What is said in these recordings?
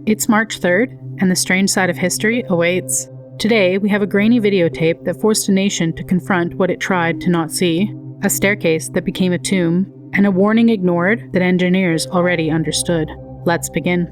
It's March 3rd, and the strange side of history awaits. Today, we have a grainy videotape that forced a nation to confront what it tried to not see, a staircase that became a tomb, and a warning ignored that engineers already understood. Let's begin.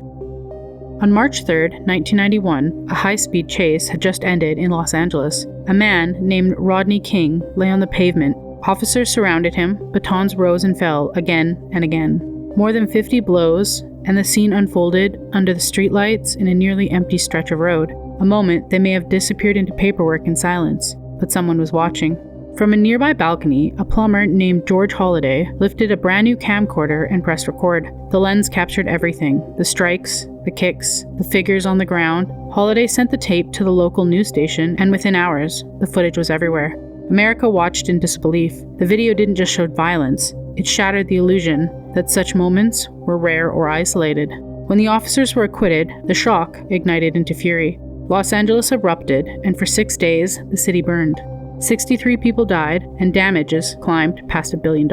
On March 3rd, 1991, a high-speed chase had just ended in Los Angeles. A man named Rodney King lay on the pavement. Officers surrounded him, batons rose and fell again and again. More than 50 blows, and the scene unfolded under the streetlights in a nearly empty stretch of road. A moment that may have disappeared into paperwork and silence, but someone was watching. From a nearby balcony, a plumber named George Holliday lifted a brand new camcorder and pressed record. The lens captured everything: the strikes, the kicks, the figures on the ground. Holliday sent the tape to the local news station, and within hours, the footage was everywhere. America watched in disbelief. The video didn't just show violence, it shattered the illusion that such moments were rare or isolated. When the officers were acquitted, the shock ignited into fury. Los Angeles erupted, and for 6 days, the city burned. 63 people died, and damages climbed past $1 billion.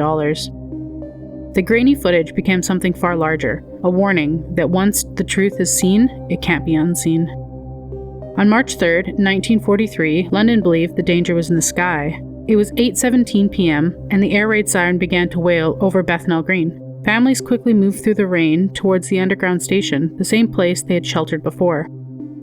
The grainy footage became something far larger, a warning that once the truth is seen, it can't be unseen. On March 3rd, 1943, London believed the danger was in the sky. It was 8:17 p.m., and the air raid siren began to wail over Bethnal Green. Families quickly moved through the rain towards the underground station, the same place they had sheltered before.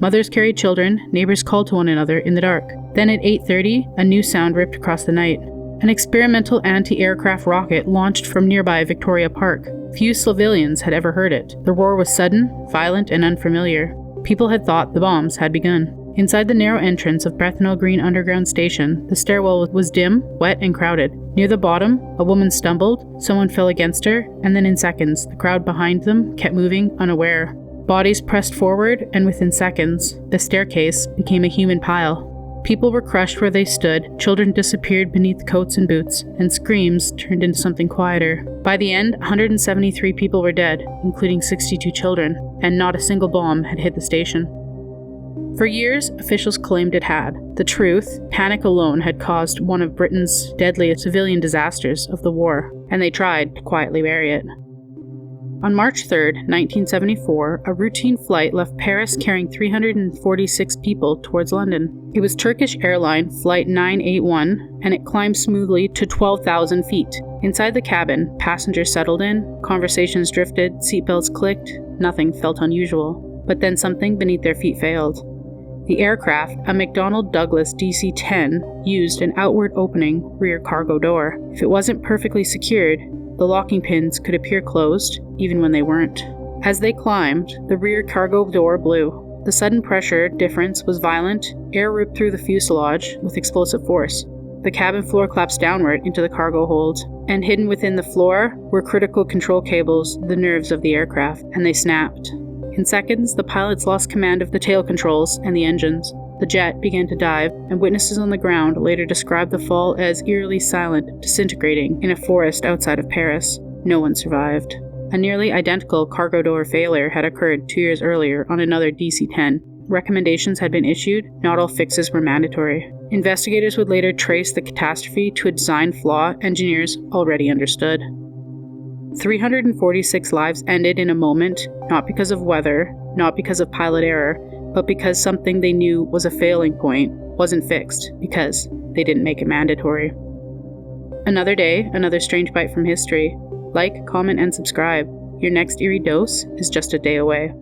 Mothers carried children, neighbors called to one another in the dark. Then at 8:30, a new sound ripped across the night. An experimental anti-aircraft rocket launched from nearby Victoria Park. Few civilians had ever heard it. The roar was sudden, violent, and unfamiliar. People had thought the bombs had begun. Inside the narrow entrance of Bethnal Green Underground Station, the stairwell was dim, wet, and crowded. Near the bottom, a woman stumbled, someone fell against her, and then in seconds, the crowd behind them kept moving, unaware. Bodies pressed forward, and within seconds, the staircase became a human pile. People were crushed where they stood, children disappeared beneath coats and boots, and screams turned into something quieter. By the end, 173 people were dead, including 62 children, and not a single bomb had hit the station. For years, officials claimed it had. The truth, panic alone had caused one of Britain's deadliest civilian disasters of the war, and they tried to quietly bury it. On March 3rd, 1974, a routine flight left Paris carrying 346 people towards London. It was Turkish Airlines Flight 981, and it climbed smoothly to 12,000 feet. Inside the cabin, passengers settled in, conversations drifted, seatbelts clicked, nothing felt unusual. But then something beneath their feet failed. The aircraft, a McDonnell Douglas DC-10, used an outward opening rear cargo door. If it wasn't perfectly secured, the locking pins could appear closed, even when they weren't. As they climbed, the rear cargo door blew. The sudden pressure difference was violent. Air ripped through the fuselage with explosive force. The cabin floor collapsed downward into the cargo hold, and hidden within the floor were critical control cables, the nerves of the aircraft, and they snapped. In seconds, the pilots lost command of the tail controls and the engines. The jet began to dive, and witnesses on the ground later described the fall as eerily silent, disintegrating in a forest outside of Paris. No one survived. A nearly identical cargo door failure had occurred 2 years earlier on another DC-10. Recommendations had been issued, not all fixes were mandatory. Investigators would later trace the catastrophe to a design flaw engineers already understood. 346 lives ended in a moment, not because of weather, not because of pilot error, but because something they knew was a failing point wasn't fixed, because they didn't make it mandatory. Another day, another strange bite from history. Like, comment, and subscribe. Your next eerie dose is just a day away.